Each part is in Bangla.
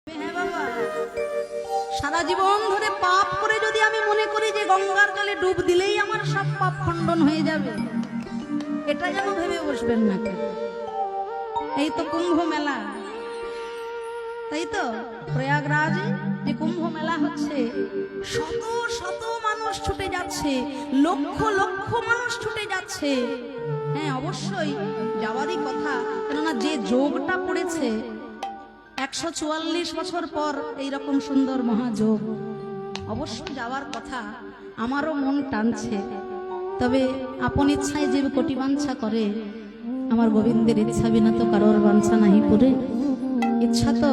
হ্যাঁ বাবা, সারা জীবন ধরে পাপ করে যদি আমি মনে করি যে গঙ্গার জলে ডুব দিলেই আমার সব পাপ খণ্ডন হয়ে যাবে, এটা যেন ভেবে বসবেন না। এই তো কুম্ভ মেলা, তাই তো প্রয়াগরাজ যে কুম্ভ মেলা হচ্ছে, শত শত মানুষ ছুটে যাচ্ছে, লক্ষ লক্ষ মানুষ ছুটে যাচ্ছে। হ্যাঁ অবশ্যই যাওয়ারই কথা, কেননা যে যোগটা পড়েছে 144 বছর পর এইরকম সুন্দর মহাযোগ, অবশ্যই যাওয়ার কথা। আমারও মন টানছে, তবে আপন ইচ্ছায় যে কোটি বাঞ্ছা করে, আমার গোবিন্দের ইচ্ছা বিনা তো কারোর বাঞ্ছা নাহি পুরে। ইচ্ছা তো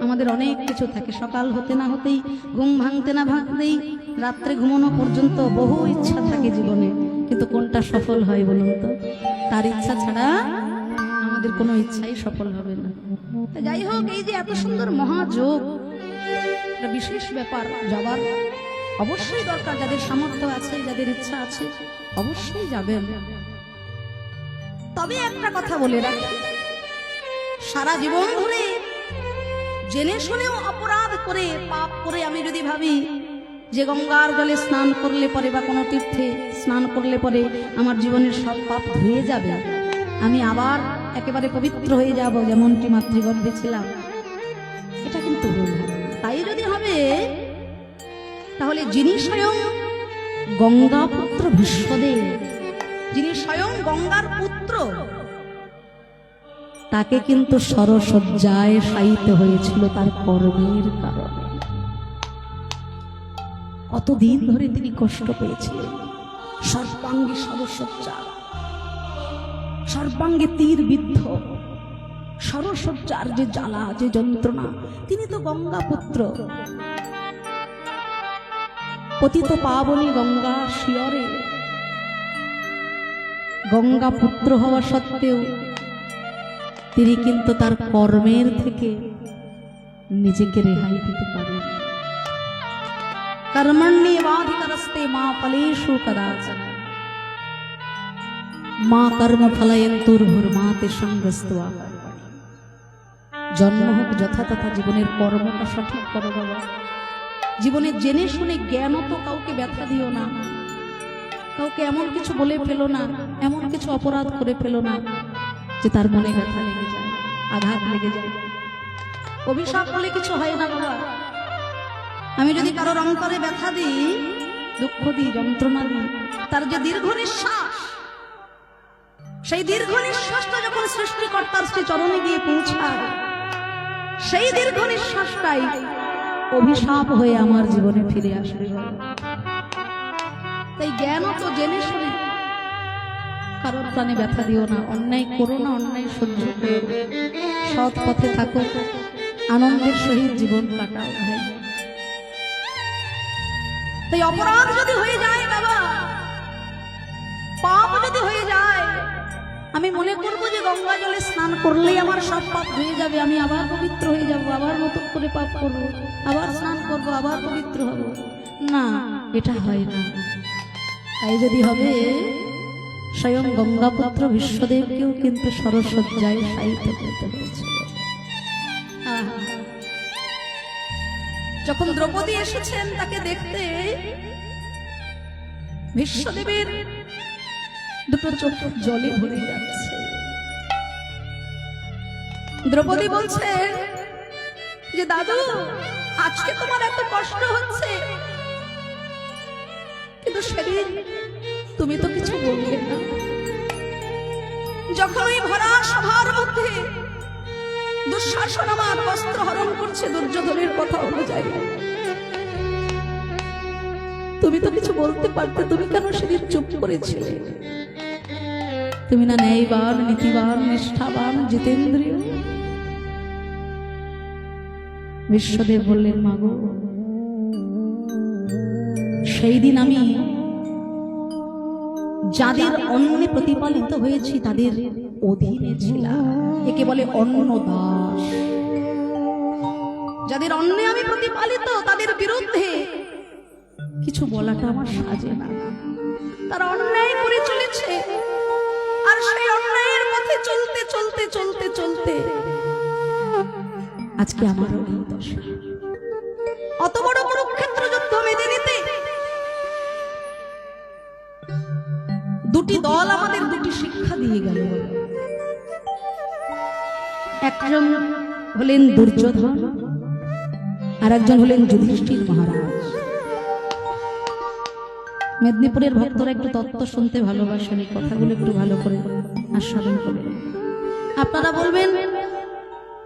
আমাদের অনেক কিছু থাকে, সকাল হতে না হতেই, ঘুম ভাঙতে না ভাঙতেই, রাত্রে ঘুমানো পর্যন্ত বহু ইচ্ছা থাকে জীবনে, কিন্তু কোনটা সফল হয় বলুন তো? তার ইচ্ছা ছাড়া আমাদের কোনো ইচ্ছাই সফল হবে না। যাই হোক, এই যে এত সুন্দর মহাযোগ, একটা বিশেষ ব্যাপার, যাবার অবশ্যই দরকার। যাদের সামর্থ্য আছে, যাদের ইচ্ছা আছে, অবশ্যই যাবেন। তবে একটা কথা বলে রাখি, সারা জীবন ধরে জেনে শুনেও অপরাধ করে, পাপ করে আমি যদি ভাবি যে গঙ্গার জলে স্নান করলে পরে বা কোনো তীর্থে স্নান করলে পরে আমার জীবনের সব পাপ ধুয়ে যাবে, আমি আবার একেবারে পবিত্র হয়ে যাব যেমনটি মাতৃগর্ভে ছিলাম, এটা কিন্তু ভুল। তাই যদি হবে, তাহলে যিনি স্বয়ং গঙ্গা পুত্র বিশ্বদেব, যিনি স্বয়ং গঙ্গার পুত্র, তাকে কিন্তু সরসজ্জায় শায়িত হয়েছিল তার কর্মের কারণে। কতদিন ধরে তিনি কষ্ট পেয়েছিলেন, সর্বাঙ্গে সরসজ্জা, সর্বাঙ্গে তীর বিদ্ধ, সরসজ্জার যে জ্বালা, যে যন্ত্রণা। তিনি তো গঙ্গা পুত্র, পতিত পাবনী গঙ্গা শিয়রে, গঙ্গা পুত্র হওয়া সত্ত্বেও তিনি কিন্তু তার কর্মের থেকে নিজেকে রেহাই দিতে পারেন। কর্মণ্যেবাধিকারস্তে মা ফলেষু কদাচন, মা কর্ম ফলয়ন্তুর্ভুর্মাতে সংগ্রস্তয়া। জন্ম হোক যথাতথা, জীবনের কর্মটা সঠিক করো বাবা। জীবনে জেনে শুনে জ্ঞান তো কাউকে ব্যথা দিও না, কাউকে এমন কিছু বলে ফেলো না, এমন কিছু অপরাধ করে ফেলো না যে তার মনে ব্যথা লেগে যায়, আঘাত লেগে যায়। অভিশাপ বলে কিছু হয় না বাবা। আমি যদি কারোর অন্তরে ব্যথা দিই, দুঃখ দিই, যন্ত্রণা দিই, তার যে দীর্ঘ নিঃশ্বাস, সেই দীর্ঘ নিঃশ্বাসটা যখন সৃষ্টিকর্তার শ্রী চরণে গিয়ে পৌঁছায়, সেই দীর্ঘ নিঃশ্বাসটাই অভিশাপ হয়ে আমার জীবনে ফিরে আসবে। তাই জ্ঞান তো জেনে শুনে কারোর প্রাণে ব্যথা দিও না, অন্যায় করো না, অন্যায় সহ্য করো, সৎ পথে থাকো, আনন্দের সহিত জীবন কাটাও। তাই অপরাধ যদি হয়ে যায় বাবা, পাপ যদি হয়ে যায়, আমি মনে করবো যে গঙ্গা জলে স্নান করলেই আমার সব পাপ হয়ে যাবে, আমি আবার পবিত্র হয়ে যাব, আবার নতুন করে পাপ করবো, আবার স্নান করবো, আবার পবিত্র হব। না, এটা হয় না। তাই যদি হবে, স্বয়ং গঙ্গাপুত্র বিশ্বদেবকেও কিন্তু সরসজ্জায় শায়িত করতে হয়েছিল। যখন দ্রৌপদী এসেছেন তাকে দেখতে, বিশ্বদেবের দুটো চোখ জলে ভরে যাচ্ছে। দ্রৌপদী বলছে যে দাদু, আজকে তোমার এত কষ্ট হচ্ছে, কিন্তু সেদিন তুমি তো কিছু বললে না। যখন ওই ভরা সভার মধ্যে দুঃশাসন আমার বস্ত্র হরণ করছে দুর্যোধনের কথা অনুযায়ী, তুমি তো কিছু বলতে পারতে, তুমি কেন সেদিন চুপ করেছিলে? তুমি না ন্যায়বান, নীতিবান, নিষ্ঠাবান, জিতেন্দ্রীয়? বিশ্বদেব বললেন, মাগো, সেই দিন আমি যাদের অন্নে প্রতিপালিত হয়েছি তাদের অধীনে ছিলাম, একে বলে অন্ন দাস। যাদের অন্নে আমি প্রতিপালিত, তাদের বিরুদ্ধে কিছু বলাটা আমার সাজে না। তারা অন্যায় করে চলেছে, আর সেই অন্যায়ের পথে চলতে চলতে চলতে চলতে আজকে আমারও এই হয়েছে। অত বড় কুরুক্ষেত্র যুদ্ধ মেদিনীতে দুটি দল আমাদের দুটি শিক্ষা দিয়ে গেল। একজন হলেন দুর্যোধন, আর একজন হলেন যুধিষ্ঠির মহারাজ। মেদিনীপুরের ভক্তরা একটু তত্ত্ব শুনতে ভালোবাসেন, এই কথাগুলো একটু ভালো করে আস্বাদন করে। আপনারা বলবেন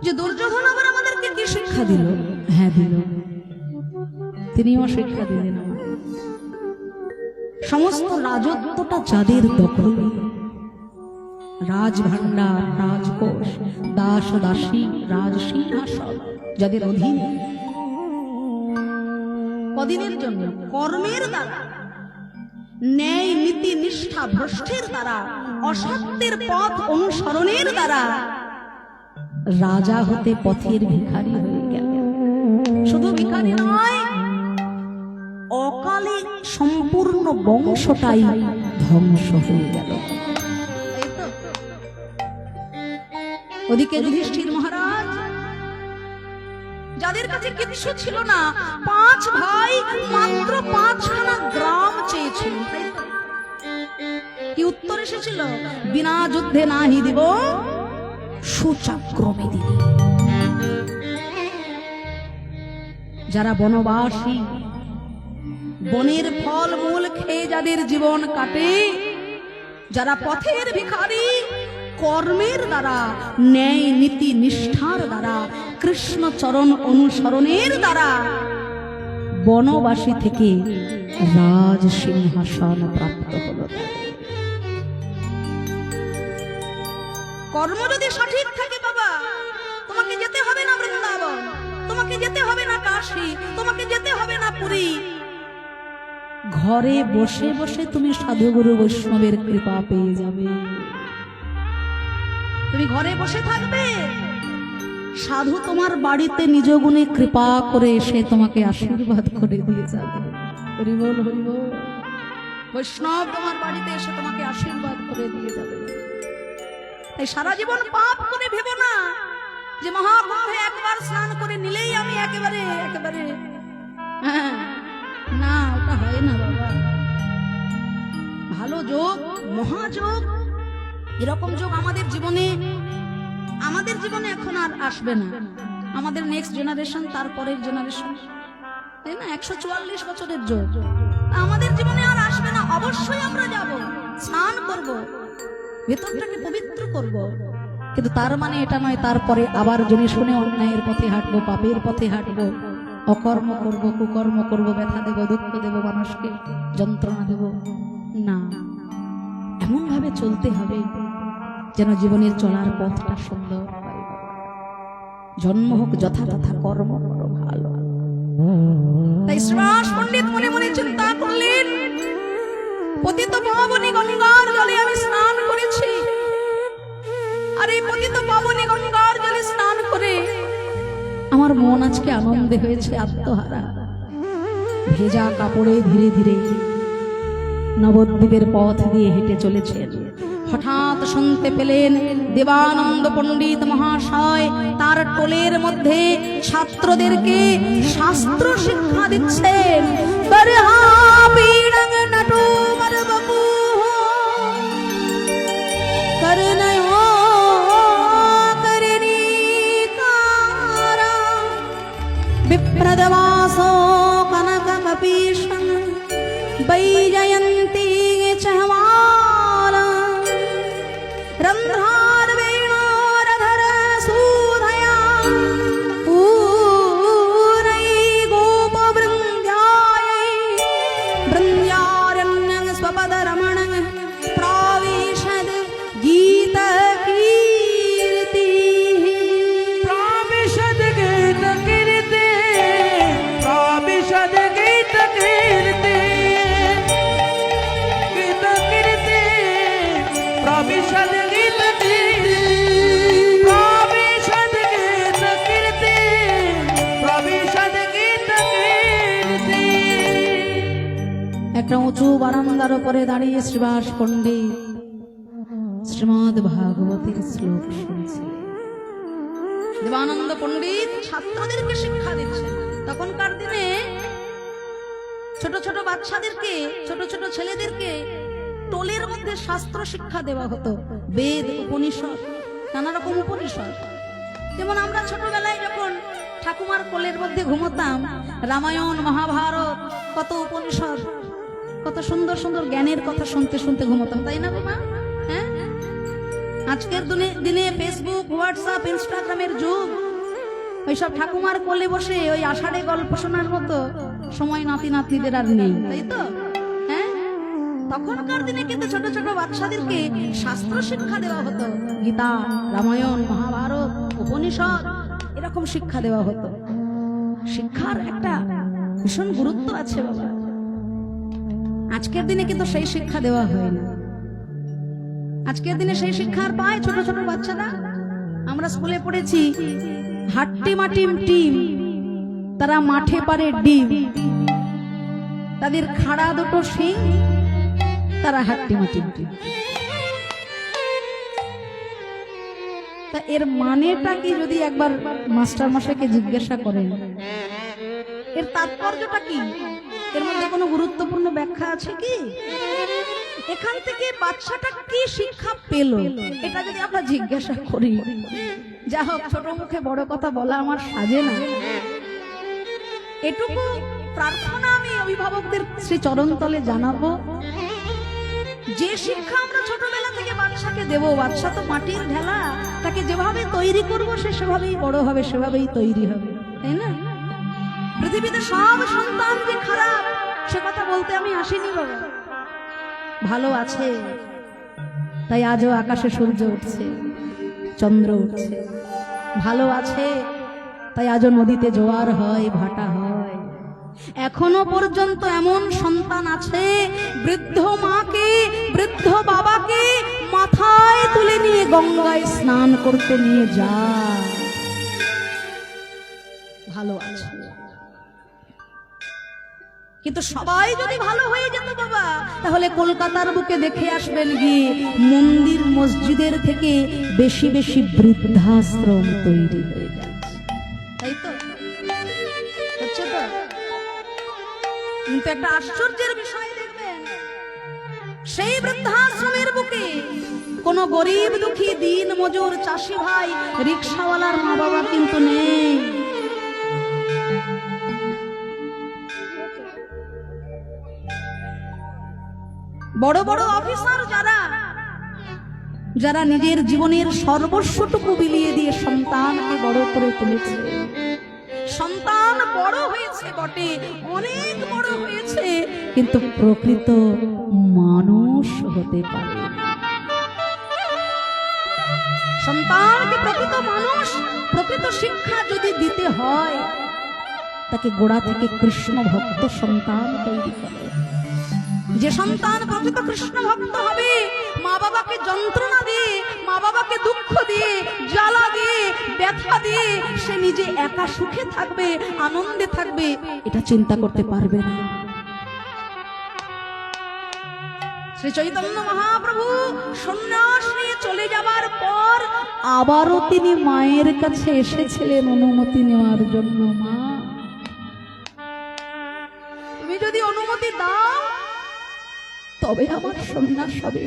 যে দুর্যোধন আবার আমাদেরকে কি শিক্ষা দিল? হ্যাঁ দিল, তিনিও শিক্ষা দিলেন আমাদের। সমস্ত রাজত্বটা যাদের দখল, রাজভাণ্ডার, রাজকোষ, দাস দাসী, রাজসিংহাসন যাদের অধীন, কদিনের জন্য? কর্মের দ্বারা, ন্যায় নীতি নিষ্ঠা ভ্রষ্টের দ্বারা, অসত্যের পথ অনুসরণের দ্বারা রাজা হতে পথের ভিখারি হয়ে গেল। শুধু ভিখারি নয়, অকালে সম্পূর্ণ বংশটাই ধ্বংস হয়ে গেল। ওদিকে যুধিষ্ঠির মহারাজ, যাদের কাছে কিছু ছিল না, 5 ভাই মাত্র 5খানা গ্রাম চেয়েছিল। কি উত্তর এসেছিল? বিনা যুদ্ধে নাহি দিব, সুচক্রমে দিব। যারা বনবাসী, বনের ফল মূল খেয়ে যাদের জীবন কাটে, যারা পথের ভিখারি, কর্মের দ্বারা, ন্যায় নীতি নিষ্ঠার দ্বারা, কৃষ্ণ চরণ অনুসরণের দ্বারা বনবাসী থেকে রাজ সিংহাসন প্রাপ্ত হলো। কর্ম যদি সঠিক থাকে বাবা, তোমাকে যেতে হবে না বৃন্দাবন, তোমাকে যেতে হবে না কাশী, তোমাকে যেতে হবে না পুরী। ঘরে বসে বসে তুমি সাধুগুরু বৈষ্ণবের কৃপা পেয়ে যাবে। তুমি ঘরে বসে থাকবে, সাধু তোমার বাড়িতে নিজ গুণে কৃপা করে এসে তোমাকে আশীর্বাদ করে দিয়ে যাবে। হরি বল, হরি বল। বৈষ্ণব তোমার বাড়িতে এসে তোমাকে আশীর্বাদ করে দিয়ে যাবে। তাই সারা জীবন পাপ করে ভেবো না যে মহাকুম্ভে একবার স্নান করে নিলেই আমি একেবারে না, ওটা হয় না বাবা। ভালো যোগ, মহাযোগ, এরকম যোগ আমাদের জীবনে এখন আর আসবে না। আমাদের নেক্সট জেনারেশন, তারপরের জেনারেশন, তাই না? 144 বছরের যোগ আমাদের জীবনে আর আসবে না। অবশ্যই আমরা যাব, স্নান করব, ভেতরটাকে পবিত্র করব, কিন্তু তার মানে এটা নয় তারপরে আবার জেনে শুনে অন্যায়ের পথে হাঁটবো, পাপের পথে হাঁটবো, অকর্ম করব, কুকর্ম করব, ব্যথা দেব, দুঃখ দেব, মানুষকে যন্ত্রণা দেব না। এমন ভাবে চলতে হবে যেন জীবনের চলার পথটা সুন্দর হয়। জন্ম হোক যথা তথা, কর্ম করো ভালো। তাই শ্রীবাস পণ্ডিত মনে মনে চিন্তা করলেন, পতিত পাবনী গঙ্গার জলে আমি স্নান করেছি, আর এই পতিত পাবনী গঙ্গার জলে স্নান করে আমার মন আজকে আনন্দে হয়েছে, আত্মহারা। ভেজা কাপড়ে ধীরে ধীরে নবদ্বীপের পথ দিয়ে হেঁটে চলেছেন। হঠাৎ শুনতে পেলেন দেবানন্দ পণ্ডিত মহাশয় তার টোলের মধ্যে ছাত্রদেরকে শাস্ত্র শিক্ষা দিচ্ছেন। বিপ্রদবাসো কনকমপীশন বৈজয়ন্তী চহমালা রন্ধ্রার বেণোরধর সুধয়া পূরৈ গোপবৃন্দ্যায় বৃন্দ্যারণ্যং स्वपदरमण प्राविशद गीत कीर्ति प्राविशद गीत कीर्ति प्राविशद गीत कीर्ति गीत कीर्ति प्राविशद गीत कीर्ति प्राविशद गीत कीर्ति प्राविशद गीत कीर्ति। একটা উঁচু বারান্দার উপরে দাঁড়িয়ে শ্রীবাস পণ্ডিত শ্রীমদ ভাগবতের শ্লোক শুনছে। দেবানন্দ পণ্ডিত ছাত্রদেরকে শিক্ষা দিচ্ছেন। তখনকার দিনে ছোট ছোট বাচ্চাদেরকে, ছোট ছোট ছেলেদেরকে টোলের মধ্যে শাস্ত্র শিক্ষা দেওয়া হতো, বেদ, উপনিষদ, নানা রকম উপনিষদ। যেমন আমরা ছোটবেলায় যখন ঠাকুমার কোলের মধ্যে ঘুমোতাম, রামায়ণ, মহাভারত, কত উপনিষদ, কত সুন্দর সুন্দর জ্ঞানের কথা শুনতে শুনতে ঘুমোতাম, তাই না বাবা? হ্যাঁ, আজকের দিনে ফেসবুক, হোয়াটসঅ্যাপ, ইনস্টাগ্রামের যুগ। ওইসব ঠাকুমার কোলে বসে ওই আষাঢ়ে গল্প শোনার মতো সময় নাতি নাতনিদের আর নেই, তাই তো? হ্যাঁ, তখনকার দিনে কিন্তু ছোট ছোট বাচ্চাদেরকে শাস্ত্র শিক্ষা দেওয়া হতো, গীতা, রামায়ণ, মহাভারত, উপনিষদ, এরকম শিক্ষা দেওয়া হতো। শিক্ষার একটা ভীষণ গুরুত্ব আছে বাবা। আজকের দিনে কিন্তু সেই শিক্ষা দেওয়া হয় না। আজকের দিনে সেই শিক্ষার পায় ছোট ছোট বাচ্চারা। আমরা স্কুলে পড়েছি, হাট্টি মাটিম টিম, তারা মাঠে পারে ডিম, তাদের খাড়া দুটো শিং, তারা হাট্টি মাটিম টিম। তা এর মানেটা কি যদি একবার মাস্টার মশাইকে জিজ্ঞাসা করেন, এর তাৎপর্যটা কি, এর মধ্যে কোনো গুরুত্বপূর্ণ ব্যাখ্যা আছে কি? এখান থেকে বাচ্চাটা কি শিক্ষা পেল, এটা যদি আমরা জিজ্ঞাসা করি, যা হোক, ছোট মুখে বড় কথা বলা আমার সাজে না। এটুকু প্রার্থনা আমি অভিভাবকদের শ্রী চরণতলে জানাবো, যে শিক্ষা আমরা ছোটবেলা থেকে বাচ্চাকে দেব, বাচ্চা তো মাটির ঢেলা, তাকে যেভাবে তৈরি করব সে সেভাবেই বড় হবে, সেভাবেই তৈরি হবে, তাই না? পৃথিবীতে সব সন্তান যে খারাপ সে কথা বলতে আমি আসিনি বাবা। ভালো আছে তাই আজও আকাশে সূর্য উঠছে, চন্দ্র উঠছে। ভালো আছে তাই আজও নদীতে জোয়ার হয়, ভাটা হয়। এখনো পর্যন্ত এমন সন্তান আছে বৃদ্ধ মাকে, বৃদ্ধ বাবাকে মাথায় তুলে নিয়ে গঙ্গায় স্নান করতে নিয়ে যায়। ভালো আছে। কিন্তু সবাই যদি ভালো হয়ে যেত বাবা, তাহলে কলকাতার বুকে দেখে আসবেন গিয়ে মন্দির মসজিদের থেকে বেশি বেশি বৃদ্ধাশ্রম তৈরি হয়ে যাচ্ছে, তাই তো? হচ্ছে তো? কিন্তু একটা আশ্চর্যের বিষয় দেখবেন, সেই বৃদ্ধাশ্রমের বুকে কোন গরিব দুঃখী, দিন মজুর, চাষি ভাই, রিক্সাওয়ালার মা বাবা কিন্তু নেই। বড় বড় অফিসার যারা নিজের জীবনের সর্বস্বটুকু বিলিয়ে দিয়ে সন্তানকে বড় করে তুলেছে, সন্তান বড় হয়েছে বটে, অনেক বড় হয়েছে, কিন্তু প্রকৃত মানুষ হতে পারে। সন্তানকে প্রকৃত মানুষ, প্রকৃত শিক্ষা যদি দিতে হয়, তাকে গোড়া থেকে কৃষ্ণ ভক্ত সন্তান তৈরি করে। যে সন্তান প্রকৃত কৃষ্ণ ভক্ত হবে, মা বাবাকে যন্ত্রণা দিয়ে, মা বাবাকে দুঃখ দিয়ে, জ্বালা দিয়ে, ব্যথা দিয়ে সে নিজে একা সুখে থাকবে, আনন্দে থাকবে, এটা চিন্তা করতে পারবে না। শ্রী চৈতন্য মহাপ্রভু সন্ন্যাস নিয়ে চলে যাবার পর আবারও তিনি মায়ের কাছে এসেছিলেন অনুমতি নেওয়ার জন্য। মা, তুমি যদি অনুমতি দাও তবে আমার সন্ন্যাস হবে।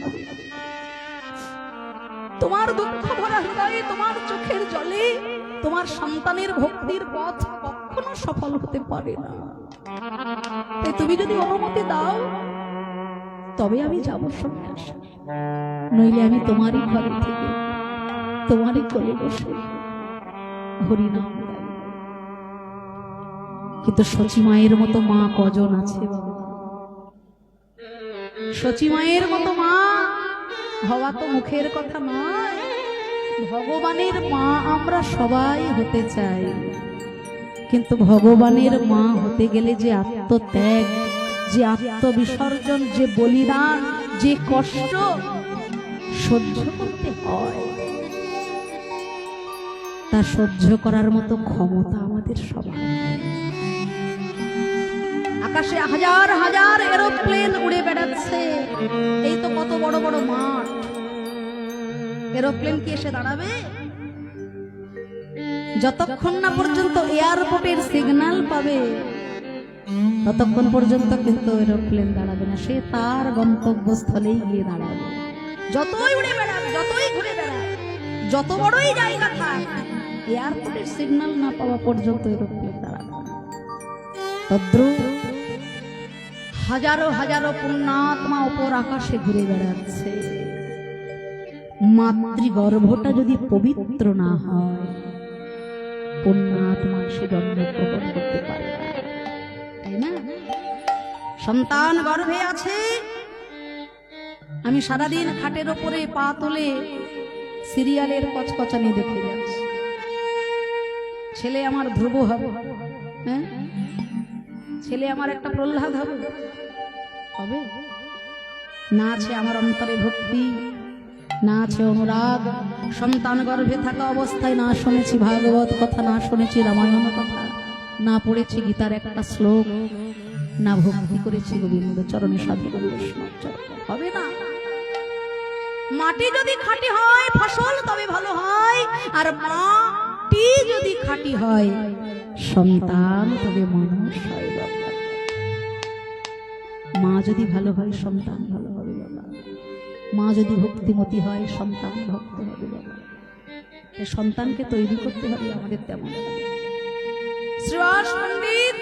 তোমার দুঃখ ভরা হৃদয়ে, তোমার চোখের জলে তোমার সন্তানের ভক্তির পথ কখনো সফল হতে পারে না। তাই তুমি যদি অনুমতি দাও তবে আমি যাব সন্ন্যাস, নইলে আমি তোমারই ঘরে থেকে, তোমারই কোলে বসে হরিনাম গাইব। কিন্তু সচি মায়ের মতো মা কজন আছে বাবা? সচি মায়ের মতো মা হওয়া তো মুখের কথা নয়। ভগবানের মা আমরা সবাই হতে চাই, কিন্তু ভগবানের মা হতে গেলে যে আত্মত্যাগ, যে আত্মবিসর্জন, যে বলিদান, যে কষ্ট সহ্য করতে হয়, তা সহ্য করার মতো ক্ষমতা আমাদের সবার। আকাশে হাজার হাজার এরোপ্লেন উড়ে বেড়াচ্ছে, এই তো কত বড় বড় মাঠ, এরোপ্লেন কি এসে দাঁড়াবে? যতক্ষণ না পর্যন্ত এয়ারপোর্টের সিগন্যাল পাবে ততক্ষণ পর্যন্ত কিন্তু এরোপ্লেন দাঁড়াবে না, সে তার গন্তব্যস্থলেই গিয়ে দাঁড়াবে। যতই উড়ে বেড়াবে, যতই ঘুরে বেড়াবে, যত বড়ই জায়গা থাক, এয়ারপোর্টের সিগন্যাল না পাওয়া পর্যন্ত এরোপ্লেন দাঁড়াবে না। তদ্রূপ হাজারো হাজারো পুণ্যাত্মা অপর আকাশে ঘুরে বেড়াচ্ছে, মাতৃগর্ভটা যদি পবিত্র না হয় পুণ্যাত্মা সে জন্মগ্রহণ করতে পারে না, তাই না? সন্তান গর্ভে আছে, আমি সারাদিন খাটের ওপরে পা তুলে সিরিয়ালের কচকচানি দেখে যাচ্ছি। ছেলে আমার ধ্রুব হবে, হ্যাঁ, ছেলে আমার একটা প্রহ্লাদ হবে, হবে না? আছে আমার অন্তরে ভক্তি, না আছে অনুরাগ। সন্তান গর্ভে থাকা অবস্থায় না শুনেছি ভাগবত কথা, না শুনেছি রামায়ণ কথা, না পড়েছি গীতার একটা শ্লোক, না ভক্তি করেছি গোবিন্দ চরণে, সাধু বৈষ্ণব চরণে, হবে না। মাটি যদি খাঁটি হয় ফসল তবে ভালো হয়, আর মাটি যদি খাঁটি হয় সন্তান তবে মানুষ হয় বাবা। মা যদি ভালো হয় সন্তান ভালো হবে বাবা, মা যদি ভক্তিমতী হয় সন্তান ভক্ত হবে বাবা। এই সন্তানকে তৈরি করতে হবে আমাদের তেমন। শ্রীবাস পণ্ডিত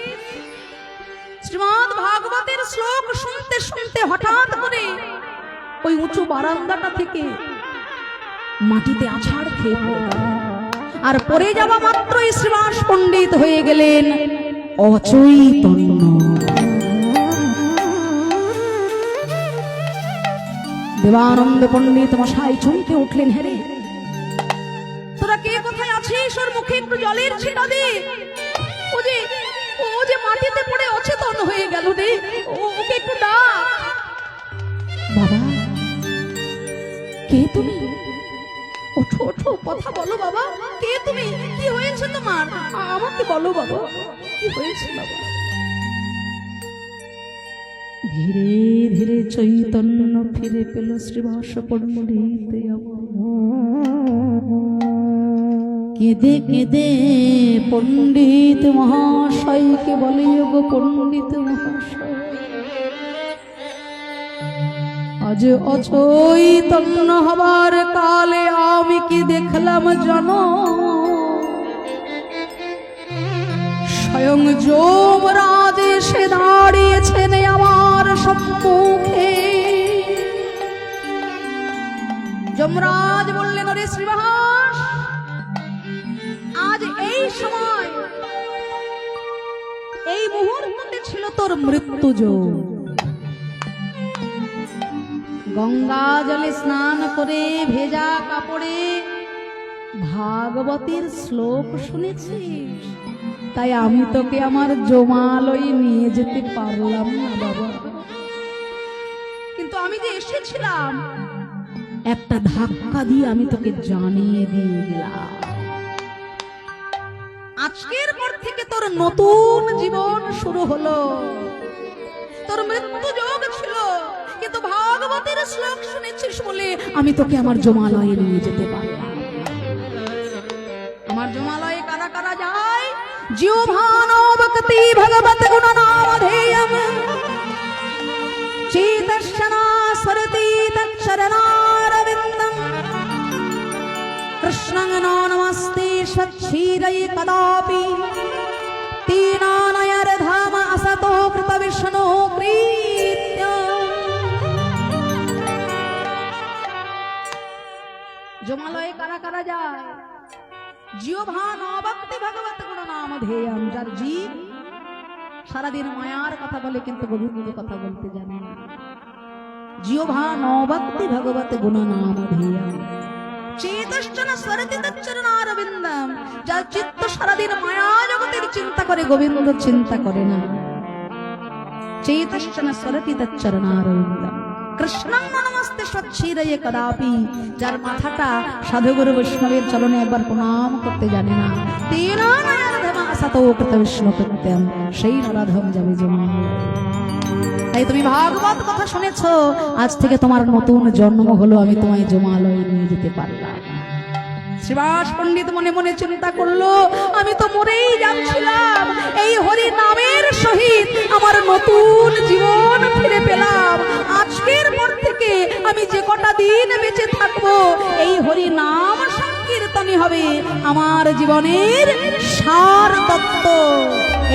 শ্রীমদ্ ভাগবতের শ্লোক শুনতে শুনতে হঠাৎ করে ওই উঁচু বারান্দাটা থেকে মাটিতে আছাড় খেয়ে পড়লেন, আর পড়ে যাওয়া মাত্রই শ্রীবাস পণ্ডিত হয়ে গেলেন অচৈতন্য। দেবানন্দ পণ্ডিত মশাই চমকে উঠলেন, হ্যাঁ তোরা কে কোথায় আছিস? ওর মুখে একটু জলের ছিটা দে, ও যে মাটিতে পড়ে অচেতন হয়ে গেল রে, ওকে একটু ডাক। বাবা কে তুমি? ওঠো ওঠো, কথা বলো বাবা, কে তুমি? কি হয়েছে তোমার? আমাকে বলো বাবা, কি হয়েছে বাবা? ধীরে ধীরে চৈতন্য ফিরে পেল শ্রীবাস পণ্ডিত। কেঁদে কেঁদে পণ্ডিত মহাশয়কে বলে, গো পণ্ডিত মহাশয়, আজ অচৈতন্য হবার কালে আমি কি দেখলাম জানো? স্বয়ং যমরাজ এসে দাঁড়িয়েছেন আমার সম্মুখে। যমরাজ বললেন, ওরে শ্রীবাস, আজ এই সময় এই মুহূর্তে ছিল তোর মৃত্যুযোগ। গঙ্গা জলে স্নান করে ভেজা কাপড়ে ভাগবতের শ্লোক শুনেছিস, তাই আমি তোকে আমার জমালয়ে নিয়ে যেতে পারলাম না বাবা। কিন্তু আমি যে এসেছিলাম একটা ধাক্কা দিয়ে আমি তোকে জানিয়ে দিয়ে গেলাম, আজকের পর থেকে তোর নতুন জীবন শুরু হলো। তোর মৃত্যু যোগ ছিল, কিন্তু ভাগবতের শ্লোক শুনেছিস বলে আমি তোকে আমার জমালয়ে নিয়ে যেতে পারলাম। আমার জমালয়ে কারা কারা যায়? জিহ্বানো ভক্তি ভগবত গুণ নামধেয়ম, চেতস্যনা স্মরতি তচ্চরণারবিন্দম, কৃষ্ণং নমস্তে সচ্ছিরয়ে কদাপি, तीनानयर्धाम असतो कृत विष्णु प्रीत्य। জমালয়ে কারা কারা যায়? জিহ্বা নভক্তি ভগবত গুণ নামধেয়ম, যার জীব সারাদিন মায়ার কথা বলে কিন্তু গোবিন্দ কথা বলতে জানে না। জিহ্বা নভক্তি ভগবত গুণ নামধেয়ম, চেতশ্চন স্মরতি তচ্চরণারবিন্দম, যার চিত্ত সারাদিন মায়া জগতের চিন্তা করে, গোবিন্দ চিন্তা করে না। চেতশ্চন স্মরতি তচ্চরণারবিন্দম, কৃষ্ণং নমস্তে সচ্ছিরয়ে কদাপি, যার মাথাটা সাধুগুরু বৈষ্ণবের চরণে একবার প্রণাম করতে জানে না। তেনানয়র্ধম আসতো কৃত বিষ্ণু কৃত্যম, সেই নরাধম যাবে জমালয়ে। তাই তুমি ভাগবত কথা শুনেছো, আজ থেকে তোমার নতুন জন্ম হলো, আমি তোমায় জমালয়ে নিয়ে যেতে পারলাম। শ্রীবাস পণ্ডিত মনে মনে চিন্তা করলো, আমি তো মরেই যাচ্ছিলাম, এই হরি নামের সহিত আমার নতুন জীবন ফিরে পেলাম। আজকের পর থেকে আমি যে কটা দিন বেঁচে থাকবো, এই হরি নাম সংকীর্তনই হবে আমার জীবনের সার তত্ত্ব।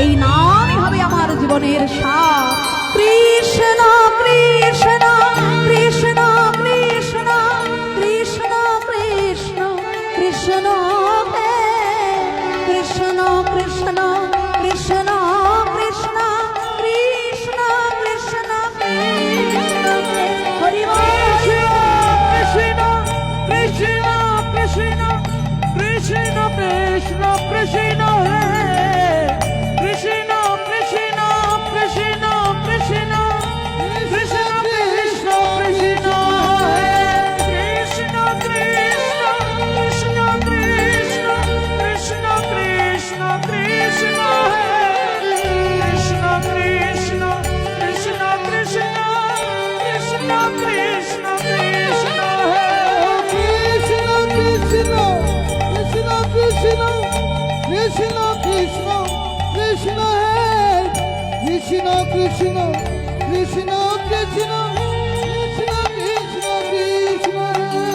এই নামই হবে আমার জীবনের সার। কৃষ্ণ কৃষ্ণ কৃষ্ণ কৃষ্ণ কৃষ্ণ কৃষ্ণ কৃষ্ণ হে কৃষ্ণ কৃষ্ণ কৃষ্ণ কৃষ্ণ কৃষ্ণ কৃষ্ণ কৃষ্ণ হরি বল। কৃষ্ণ কৃষ্ণ কৃষ্ণ কৃষ্ণ কৃষ্ণ কৃষ্ণ হে কৃষ্ণ কৃষ্ণ কৃষ্ণ কৃষ্ণ কৃষ্ণ কৃষ্ণ কৃষ্ণ হে কৃষ্ণ কৃষ্ণ কৃষ্ণ কৃষ্ণ কৃষ্ণ কৃষ্ণ কৃষ্ণ হে কৃষ্ণ কৃষ্ণ কৃষ্ণ কৃষ্ণ কৃষ্ণ কৃষ্ণ কৃষ্ণ হে কৃষ্ণ কৃষ্ণ কৃষ্ণ কৃষ্ণ কৃষ্ণ কৃষ্ণ কৃষ্ণ হে কৃষ্ণ কৃষ্ণ কৃষ্ণ কৃষ্ণ কৃষ্ণ কৃষ্ণ কৃষ্ণ হে।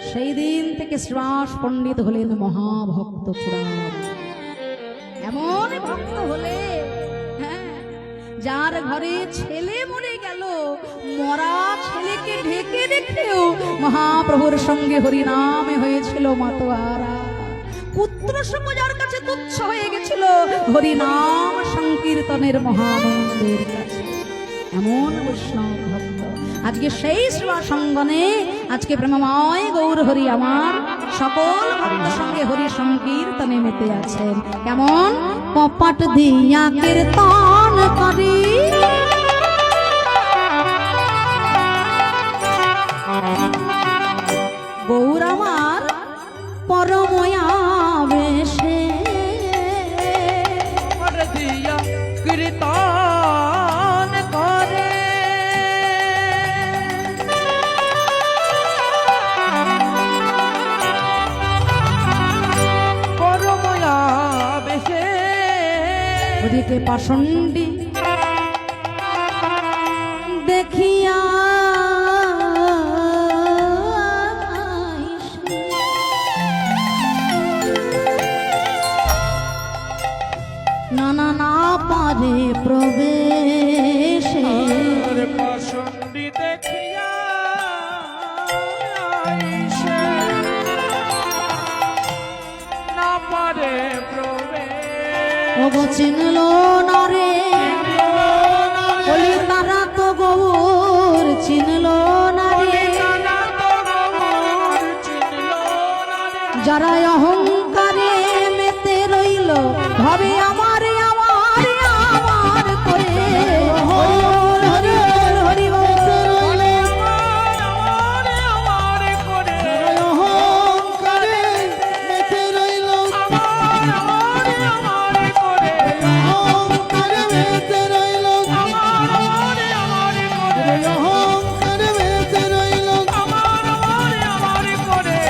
সেই দিন থেকে শ্রীবাস পণ্ডিত হলেন মহাভক্ত পুরাণ। এমন ভক্ত হলে, হ্যাঁ, যার ঘরে ছেলে মরে গেল, মরা ছেলেকে ঢেকে রেখেও মহাপ্রভুর সঙ্গে হরিনামে হয়েছিল মাতোয়ারা। পুত্র শোক যার কাছে তুচ্ছ হয়ে গেছিল, হরিনাম সংকীর্তনের মহানন্দের কাছে। এমন বৈষ্ণব ভক্ত আজকে সেই সেবা সঙ্গনে, আজকে প্রেমময় গৌর হরি আমার সকল ভক্ত সঙ্গে হরি সংকীর্তনে মেতে আছেন। কেমন কপাট দিয়া কীর্তন করি, গৌর আমার পরময়া বেশে দিয়া কীর্তন করে পরময়া বেশে ওদিকে পাষণ্ডী দেখিয়া নানা না পারে প্রবেশে, পাষণ্ডী দেখিয়া আইসে না পারে প্রবেশ ওগো চিনল না রে, বলি তারা তো গৌর চিনল না রে। যারা অহংকারে মেতে রইল, ভাবে আমার আমার আমার করে, হরি বল হরি বল হরি বল। অহংকারে মেতে রইল, অহংকারে মেতে রইল, অহংকারে মেতে রইল,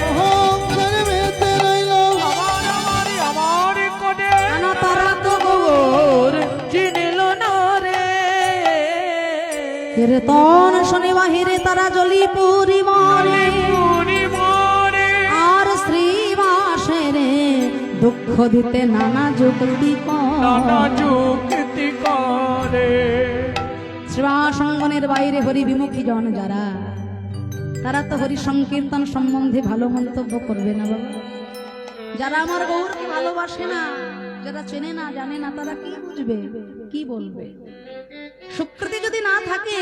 অহংকারে মেতে রইল। নানা তারা তো গৌর কীর্তন শনি বাহিরে তারা জ্বলি পুরি মরে, আর শ্রীবাসেরে দুঃখ দিতে নানা যুক্তি করে। শ্রীবাস অঙ্গনের বাইরে হরি বিমুখী জন যারা, তারা তো হরি সংকীর্তন সম্বন্ধে ভালো মন্তব্য করবে না বাবা। যারা আমার গৌরকে ভালোবাসে না, যারা চেনে না জানে না, তারা কি বুঝবে, কি বলবে? সুকৃতি যদি না থাকে,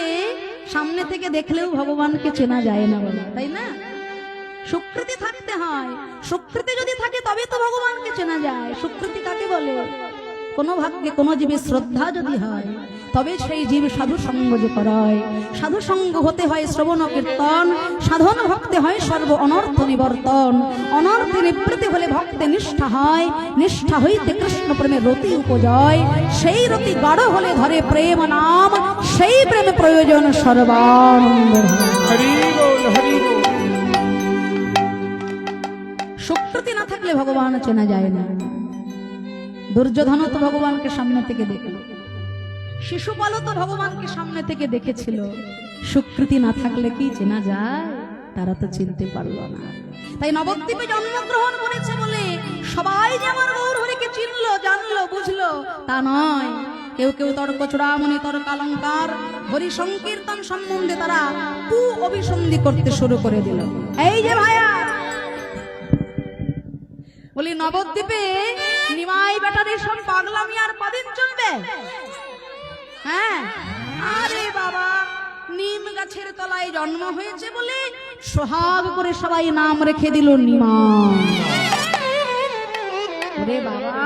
সামনে থেকে দেখলেও ভগবানকে চেনা যায় না বলে, তাই না? সুকৃতি থাকতে হয়। সুকৃতি যদি থাকে তবে তো ভগবানকে চেনা যায়। সুকৃতি কাকে বলে? কোন ভাগ্যে কোন জীবের শ্রদ্ধা যদি হয়, তবে সেই জীব সাধু সঙ্গ যে করায়। সাধু সঙ্গ হতে হয় শ্রবণ কীর্তন, সাধন ভক্তে হয় সর্ব অনর্থ নিবর্তন। অনর্থ নিবৃত্তি হলে ভক্তে নিষ্ঠা হয়, নিষ্ঠা হইতে কৃষ্ণ প্রেমের রতি উপজয়। সেই রতি গাঢ় হলে ধরে প্রেম নাম, সেই প্রেমে প্রয়োজন সর্বানন্দ। হরি বল হরি বল। বলে ভগবান চেনা যায় না। দুর্যোধনও তো ভগবানকে সামনে থেকে দেখল, শিশুপালও তো ভগবানকে সামনে থেকে দেখেছিল। সুকৃতি না থাকলে কি চেনা যায়? তারা তো চিনতে পারলো না। তাই নবদ্বীপে জন্মগ্রহণ করেছে বলে সবাই যে আমার গৌর হরিকে চিনলো, জানলো, বুঝলো তা নয়। কেউ কেউ তর্ক চূড়ামণি, তর্কালঙ্কার, হরি সংকীর্তন সম্বন্ধে তারা কু অভিসন্ধি করতে শুরু করে দিল। এই যে ভাইয়া বলি, নবদ্বীপে নিমাই বেটার এসব পাগলামি আর কদিন চলবে? হ্যাঁ, আরে বাবা, নিম গাছের তলায় জন্ম হয়েছে বলে সোহাগ করে সবাই নাম রেখে দিল নিমাই। ওরে বাবা,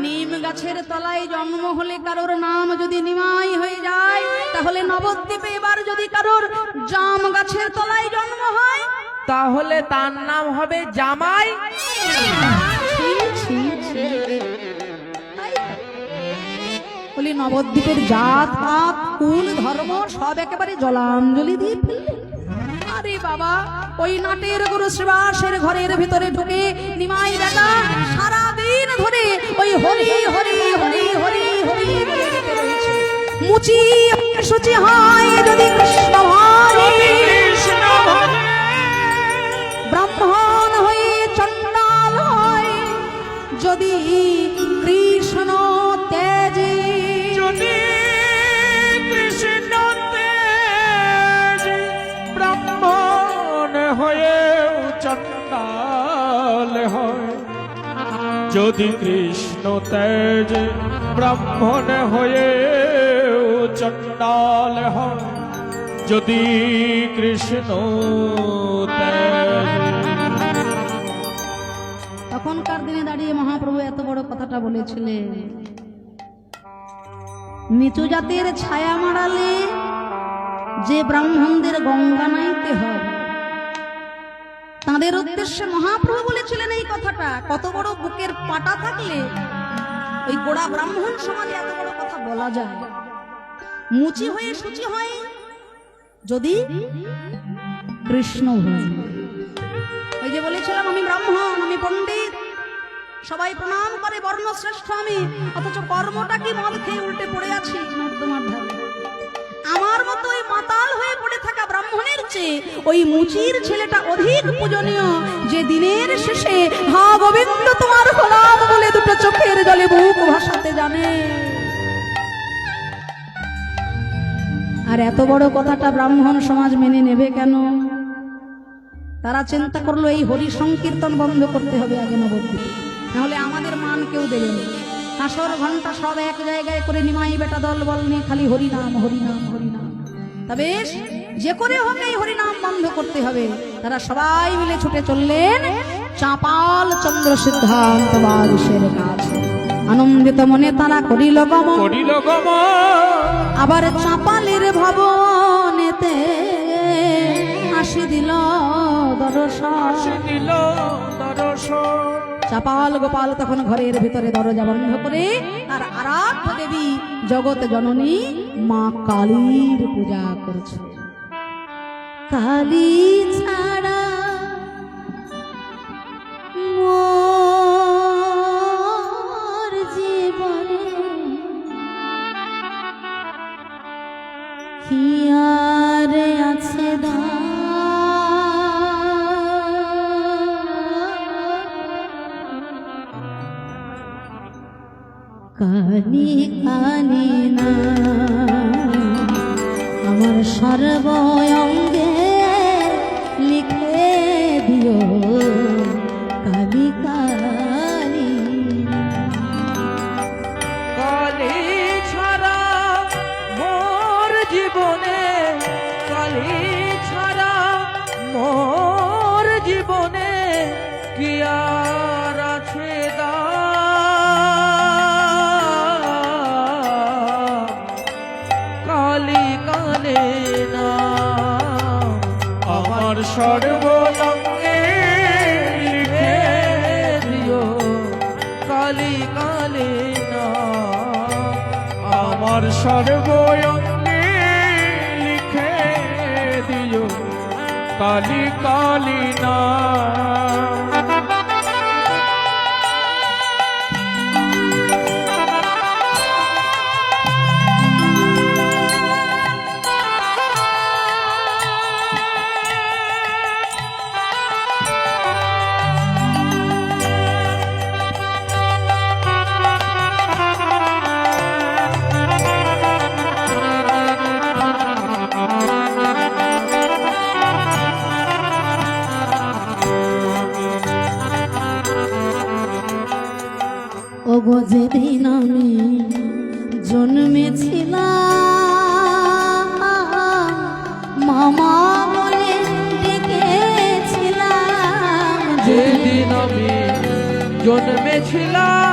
নিম গাছের তলায় জন্ম হলে কারোর নাম যদি নিমাই হয়ে যায়, তাহলে নবদ্বীপে এবার যদি কারোর জাম গাছের তলায় জন্ম হয়, তাহলে তার নাম হবে জামাই। ছি, ছি, ছি। বলি, নবদ্বীপের জাত পাত কুল ধর্ম সব একেবারে জলাঞ্জলি দিয়ে ফেললে। আরে বাবা, ওই নাটের গুরু শ্রীবাসের ঘরের ভিতরে ঢুকে নিমাই বেটা সারাদিন ধরে ওই হরি হরি হরি হরি হরি বলে যেতে রয়েছে। মুচি সুচি হয় যদি কৃষ্ণ হরে, ব্রাহ্মণ হয়ে চণ্ডাল হয় যদি কৃষ্ণ তেজে, যদি কৃষ্ণ তেজে, ব্রাহ্মণ হয়েও চণ্ডাল হয়। যদি কৃষ্ণ তেজে, ব্রাহ্মণ হয়েও চণ্ডাল হয়। যদি কৃষ্ণ তেজে। তখনকার দিনে দাঁড়িয়ে মহাপ্রভু এত বড় কথাটা বলেছিলেন, নিচু জাতের ছায়া মারালে যে ব্রাহ্মণদের গঙ্গা নাইতে হয়, তাদের উদ্দেশ্যে মহাপ্রভু বলেছিলেন এই কথাটা। কত বড় বুকের পাটা থাকলে ওই গোড়া ব্রাহ্মণ সমাজে এত বড় কথা বলা যায়। মুচি হয়ে সূচি হয় যদি কৃষ্ণ হয়। ওই যে বলেছিলাম, আমি ব্রাহ্মণ, আমি পণ্ডিত, সবাই প্রণাম করে, বর্ণশ্রেষ্ঠ আমি, অথচ কর্মটা কি মদ খেয়ে উল্টে পড়ে আছি নর্দমার ধারে। আমার মতো ওই মাতাল হয়ে পড়ে থাকা ব্রাহ্মণের চেয়ে ওই মুচির ছেলেটা অধিক পূজনীয়, যে দিনের শেষে হা গোবিন্দ তোমার হলাম বলে দুটো চোখের জলে বুক ভাসাতে জানে। আর এত বড় কথাটা ব্রাহ্মণ সমাজ মেনে নেবে কেন? তারা চিন্তা করলো এই হরি সংকীর্তন বন্ধ করতে হবে আগে নবদ্বীপে, নাহলে আমাদের মান কেউ দেবে না। কাঁসর ঘন্টা সব এক জায়গায় করে নিমাই বেটা দল বল নিয়ে খালি হরিনাম হরিনাম হরিনাম। তবে যে করে হোক এই হরিনাম বন্ধ করতে হবে। তারা সবাই মিলে ছুটে চললেন চাপাল চন্দ্র সিদ্ধান্ত বারিশের কাছে। আনন্দিত মনে তারা করিল গমন, আবার চাপালের ভবনেতে আসি দিল দর্শন। চাপাল গোপাল তখন ঘরের ভিতরে দরজা বন্ধ করে আর আরাধ্য দেবী জগৎ জননী মা কালীর পূজা করছে। কালী ছাড়া মোর জীবনে কি আর আছে দা, কালী কালী না আমার সর্বঙ্গে লিখে দিও কালী কালী। কালী ছাড়া মোর জীবনে, কালী ছাড়া মোর জীবনে কি আর আছে দা। কালী কালী না আমার সর্বঙ্গে লিখে দিও। কালী কালী না আমার সর্বঙ্গে লিখে দিও। কালী কালী না ওগো যেদিন আমি জন্মেছিলাম মামা বলে ডেকেছিলাম যেদিন আমি জন্মেছিলাম